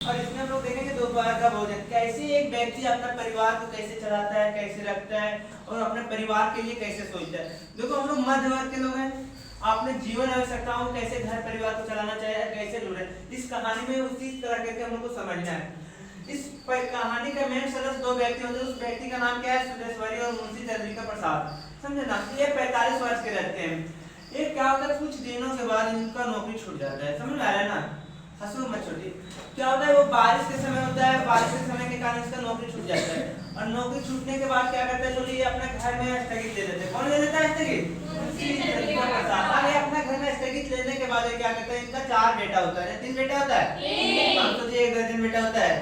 और इसमें हम लोग देखेंगे दोपहर का भोजन, कैसे एक व्यक्ति अपना परिवार को कैसे चलाता है, कैसे रखता है और अपने परिवार के लिए कैसे सोचता है। देखो हम लोग मध्य वर्ग के लोग हैं, आपने जीवन आवश्यकताओं को कैसे घर परिवार को चलाना चाहिए, कैसे जुड़े, इस कहानी में उसी तरह करके हम लोग को समझना है। इस कहानी का मेन सदस्य दो व्यक्ति होते हैं, उस व्यक्ति का नाम क्या है, सुदेश्वरी और मुंशी चंद्रिका प्रसाद। समझे ना, ये 45 वर्ष के रहते हैं। ये क्या होता है, कुछ दिनों के बाद इनका नौकरी छूट जाता है। समझ में आ रहा है ना, हंसो मत छोटी। क्या होता है, वो बारिश के समय होता है, बारिश के समय के कारण इसका नौकरी छूट जाता है। और नौकरी छूटने के बाद क्या करता है, छोटी ये अपने घर में स्थगित ले लेते हैं। कौन ले लेता है स्थगित? अपना घर में स्थगित लेने के बाद क्या करता है, इनका 4 बेटा होता है, 3 बेटा होता है। हम तो 1 दर्जन बेटा होता है,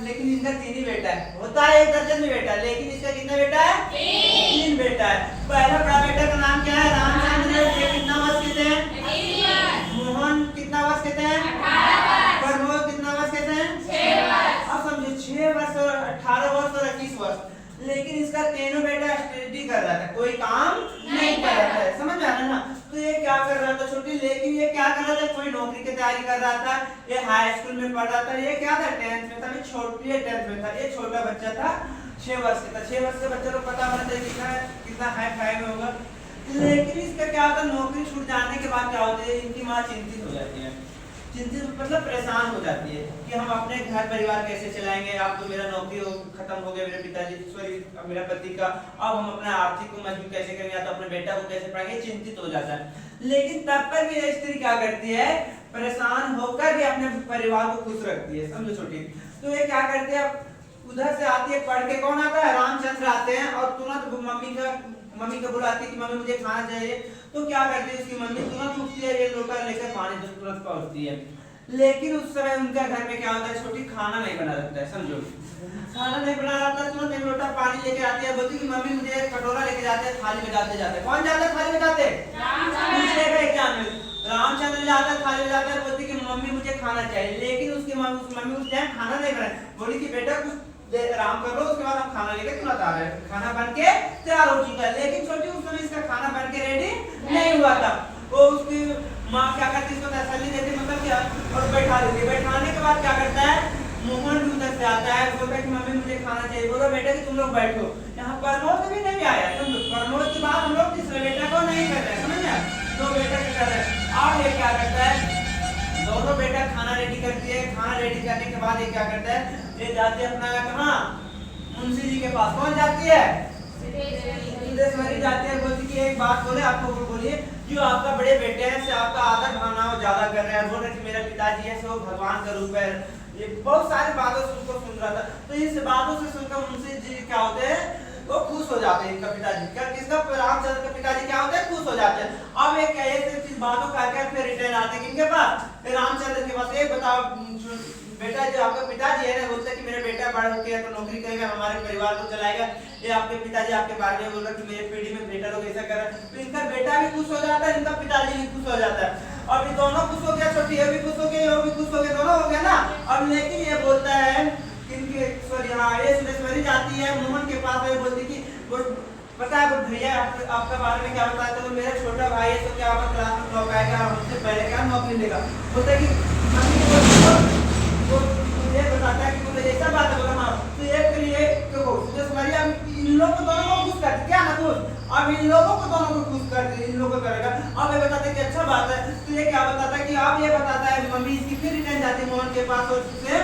लेकिन इनका 3 ही बेटा है। होता है 1 दर्जन में बेटा, लेकिन इसका कितना बेटा है? 3 बेटा है। पहला बड़ा बेटा का नाम क्या है? रामचंद्र। ये कितना वर्ष के थे? मोहन कितना वर्ष के थे? 18। प्रमोद कितना वर्ष के थे? 6 वर्ष। अब समझो 6 वर्ष और 18 वर्ष और 21 वर्ष। लेकिन इसका तीनों बेटा स्टडी कर रहा था, कोई काम नहीं कर रहा था। समझ में आ रहा है ना। तो ये क्या कर रहा था छोटी, लेकिन ये क्या कर रहा था, कोई नौकरी की तैयारी कर रहा था। ये हाई स्कूल में पढ़ रहा था। ये क्या था, 10th में था। ये छोटी 10th में था। ये छोटा बच्चा था, 6 वर्ष का था। 6 वर्ष के बच्चे को पता होना चाहिए कितना हाई फाई में होगा। लेकिन इसका क्या होता है, नौकरी छूट जाने के बाद क्या होता है, इनकी माँ चिंतित हो जाती है। चिंतित मतलब परेशान हो जाती है कि हम अपने घर परिवार कैसे चलाएंगे। अब तो मेरा नौकरी खत्म हो गया, मेरे पिताजी सॉरी मेरा पति का, अब हम अपना आर्थिक को मजबूत कैसे करेंगे, या तो अपने बेटा को कैसे पढ़ाएंगे, चिंतित हो जाता है। लेकिन तब पर भी स्त्री क्या करती है, परेशान होकर भी अपने परिवार को खुश रखती है। समझो छोटी। तो ये क्या करते हैं, उधर से आती है पढ़ के, कौन आता है, रामचंद्र आते हैं और तुरंत मम्मी को बुलाती है कि मम्मी मुझे खाना चाहिए। तो क्या करती है, उसकी मम्मी तुरंत उठती है, ये लोटा लेकर पानी तुरंत पहुंचती है। लेकिन उस समय उनका घर में क्या होता है, छोटी खाना नहीं बना रहता है। समझो खाना नहीं बना रहता है, तुरंत एक लोटा पानी लेके आती है, बोलती कि मम्मी मुझे एक कटोरा लेके जाते हैं, थाली में जाते जाते। कौन जाता है थाली में जाते? रामचंद्र जाता है थाली में जाता है, बोलती कि मम्मी मुझे खाना चाहिए। लेकिन उसकी मम्मी उस टाइम खाना नहीं बनाए, बोली कि बेटा कुछ आराम कर लो, उसके बाद हम खाना लेकर तुरंत आ रहे हैं। खाना बन के तैयार हो चुका है, लेकिन छोटी उस समय इसका खाना बन के रेडी नहीं हुआ था। वो उसकी माँ क्या करती है, इसको तसल्ली देती, मतलब क्या, और बैठा देती है। बैठाने के बाद क्या करता है, मोहन भी उधर से आता है, बोलता है कि मम्मी मुझे खाना चाहिए। बोलो बेटा कि तुम लोग बैठो। यहाँ प्रमोद भी नहीं आया। तुम लोग प्रमोद की बात हम लोग तीसरे बेटा को नहीं कर रहे, समझ में? 2 बेटा क्या कर रहे हैं। अब ये क्या करता है, दोनों बेटा खाना रेडी करती है। खाना रेडी करने के बाद ये क्या करता है, ये जाती है अपना कहाँ, मुंशी जी के पास। कौन जाती है? सुदेश्वरी जाती है, बोलती कि एक बात बोले, आपको बोलिए, जो आपका बड़े बेटे हैं से आपका आदर भावना ज्यादा कर रहे हैं, बोल रहे कि मेरा पिताजी है सो भगवान का रूप है। ये बहुत सारी बातों से उसको सुन रहा था। तो इस बातों से सुनकर मुंशी जी क्या होते हैं, वो खुश हो जाते हैं। इनका पिताजी क्या, किसका, रामचंद्र का पिताजी क्या होते हैं, खुश हो जाते हैं। अब एक ऐसे चीज बातों का क्या, फिर रिटर्न आते हैं किनके पास, रामचंद्र के पास। एक बताओ बेटा, जो आपका पिताजी है ना, बोलते हैं कि मेरा बेटा बड़ा हो गया तो नौकरी करेगा, हमारे परिवार को चलाएगा। ये आपके पिताजी आपके बारे में बोल रहा कि मेरे पीढ़ी में बेटा लोग ऐसा कर रहा है। तो इनका बेटा भी खुश हो जाता है, इनका पिताजी भी खुश हो जाता है। अब ये दोनों खुश हो गया, छोटी ये भी खुश हो गई, वो भी खुश हो गए, दोनों हो गया ना। अब लेकिन ये बोलता है किनके, सॉरी हाँ, ये सुदेश्वरी जाती है मोहन के पास, वो बोलती कि वो पता है भैया आपका बारे में क्या बताया, तो मेरा छोटा भाई है, तो क्या आप क्लास में टॉप आएगा, हमसे पहले क्या नौकरी लेगा। बोलता है कि वो ये बताता है कि मुझे ऐसा बात है। बोला हाँ। तो ये फिर ये देखो सुदेश्वरी अब इन लोगों को दोनों को खुश करती क्या ना, खुश। अब इन लोगों को दोनों को खुश करती, इन लोगों को करेगा। अब ये बताते कि अच्छा बात है। तो ये क्या बताता है कि अब ये बताता है मम्मी इसकी फिर रिटर्न जाती है मोहन के पास और उससे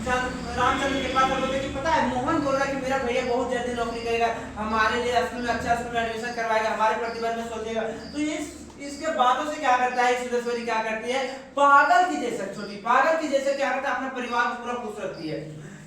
रामचंद्र के पास। बोलते कि पता है मोहन बोल रहा है कि मेरा भैया बहुत जल्दी नौकरी करेगा, हमारे लिए स्कूल में अच्छा स्कूल में एडमिशन करवाएगा, हमारे प्रतिबंध में सोचेगा। तो इसके बातों से क्या करता है, सुदेश्वरी क्या करती है, पागल की जैसे, छोटी पागल की जैसे क्या करता है, अपना परिवार को पूरा खुश रखती है।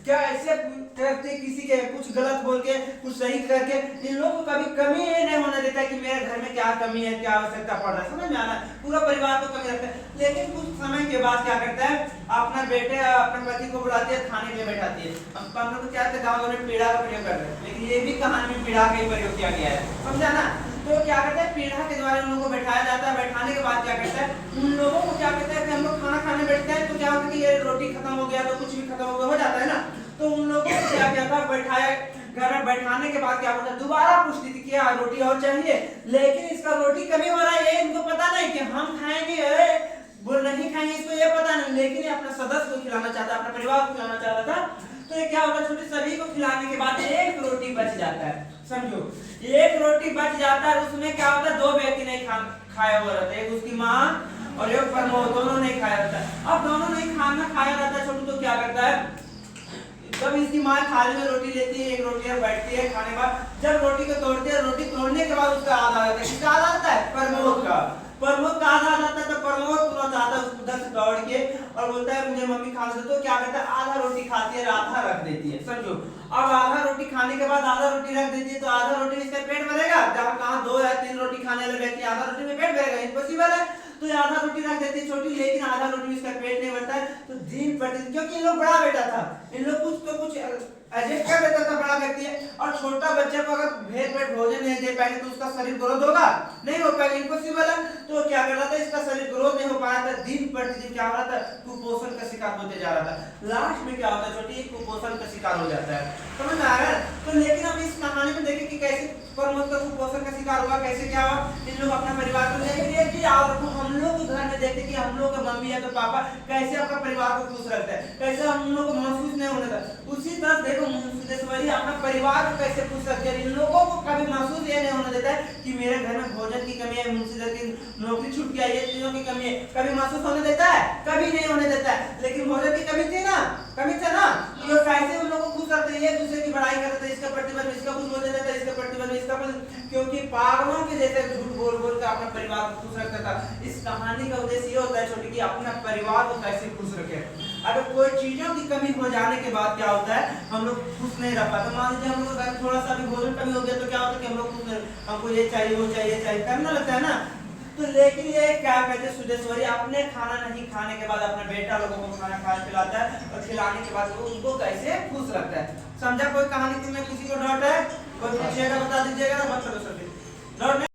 क्या ऐसे करते किसी के कुछ गलत बोल के कुछ सही करके, इन लोगों को कभी कमी नहीं होने देता कि मेरे घर में क्या कमी है, क्या आवश्यकता पड़ रहा है। समझ में आना, पूरा परिवार को कमी रखता है। लेकिन कुछ समय के बाद क्या करता है, अपना बेटे अपने पति को बुलाती है, खाने में बैठाती है। हम लोग क्या गाँव में पीढ़ा का प्रयोग कर रहे हैं, लेकिन ये भी कहानी में पीढ़ा का ही प्रयोग किया गया है। समझा ना। तो क्या करते हैं, पीढ़ा के द्वारा उन लोगों को बैठाया जाता है। बैठाने के बाद क्या करता है, उन लोगों को क्या कहता है कि हम लोग खाना खाने बैठते हैं, तो क्या होता है कि ये रोटी खत्म हो गया तो कुछ भी खत्म हो जाता है ना। तो उन लोगों को क्या किया था, बैठाया घर में। बैठाने के बाद क्या होता है, दोबारा पूछती थी क्या रोटी और चाहिए। लेकिन इसका रोटी कमी हो रहा है, ये इनको पता नहीं कि हम खाएंगे वो नहीं खाएंगे इसको ये पता नहीं, लेकिन ये अपने सदस्य को खिलाना चाहता है, अपने परिवार को खिलाना चाहता था। तो ये क्या होता है, छोटे सभी को खिलाने के बाद एक रोटी बच जाता है, समझो एक रोटी बच जाता है, उसमें क्या होता है, दो व्यक्ति नहीं खाया हुआ रहता है, एक उसकी माँ और एक प्रमोद, दोनों नहीं खाया रहता है। अब दोनों नहीं खाया रहता है छोटू, तो क्या करता है, जब इसकी माँ थाली में रोटी लेती है, एक रोटी है बैठती है खाने के बाद, जब रोटी को तोड़ती है, रोटी तोड़ने के बाद उसका आधा आता है, किसका आधा आता है, प्रमोद का आधा आ जाता है। तो प्रमोद तुरंत आता है उधर से दौड़ के और बोलता है मुझे मम्मी खाना दे, तो क्या करता है, आधा रोटी खाती है, आधा रख देती है, समझो। अब आधा रोटी खाने के बाद आधा रोटी रख देती है, तो आधा रोटी में इसका पेट भरेगा, जहाँ कहाँ 2 या 3 रोटी खाने वाले व्यक्ति आधा रोटी में पेट भरेगा, इम्पॉसिबल है। तो ये आधा रोटी रख देती है छोटी, लेकिन आधा रोटी में इसका पेट नहीं भरता है। तो दिन प्रतिदिन, क्योंकि इन लोग बड़ा बेटा था, इन लोग कुछ तो कुछ एडजस्ट कर लेता था, बड़ा व्यक्ति है, और छोटा बच्चे को अगर भेद पेट भोजन नहीं दे पाएंगे तो उसका शरीर ग्रोथ होगा, नहीं हो पाएगा, इम्पॉसिबल है। तो क्या कर रहा था, इसका शरीर ग्रोथ नहीं हो पाया था, दिन प्रतिदिन क्या हो रहा था, कुपोषण का शिकार होते जा रहा था। लास्ट में क्या होता है छोटी, कुपोषण का शिकार हो जाता है, समझ में आ रहा है। तो लेकिन अब इस कहानी में देखें कि कैसे प्रमोद का कुपोषण का शिकार हुआ, कैसे क्या हुआ, इन लोग अपना परिवार को लेकर हम लोग के घर में देखते कि हम लोग का मम्मी है तो पापा कैसे अपना परिवार को खुश रखते हैं, कैसे हम लोग को महसूस नहीं होने देता। उसी तरह देखो सुदेश्वरी अपना परिवार को कैसे खुश रखते हैं, इन लोगों को कभी महसूस ये नहीं होने देता है कि मेरे घर में भोजन की कमी है, मुंशीधर की नौकरी छूट गया, ये चीजों की कमी है, कभी महसूस होने देता है, कभी नहीं होने देता है। लेकिन भोजन की कमी थी ना, कमी था ना, तो कैसे उन लोगों को खुश रखते हैं, एक दूसरे की बड़ाई करते थे, इसका प्रतिबल इसका कुछ बोल देता था, इसका प्रतिबल इसका कुछ, क्योंकि पागलों के जैसे झूठ बोल बोल कर अपना परिवार को खुश रखता था। इस कहानी का उद्देश्य ये होता है छोटी कि अपना परिवार को कैसे खुश रखे। अगर कोई चीजों की कमी हो जाने के बाद क्या होता है, हम लोग खुश नहीं रह पाते। मान लीजिए हम लोग घर थोड़ा सा भी भोजन कमी हो गया तो क्या होता है कि हम लोग खुश नहीं, हमको ये चाहिए वो चाहिए चाहिए करना लगता है ना। तो लेकिन ये क्या कहते हैं सुदेश्वरी, अपने खाना नहीं खाने के बाद अपने बेटा लोगों को खाना खिलाता है, और खिलाने के बाद वो उनको कैसे खुश रखता है। समझा कोई कहानी में किसी को डाउट है, कोई पूछेगा बता दीजिएगा, मत करो सभी डाउट।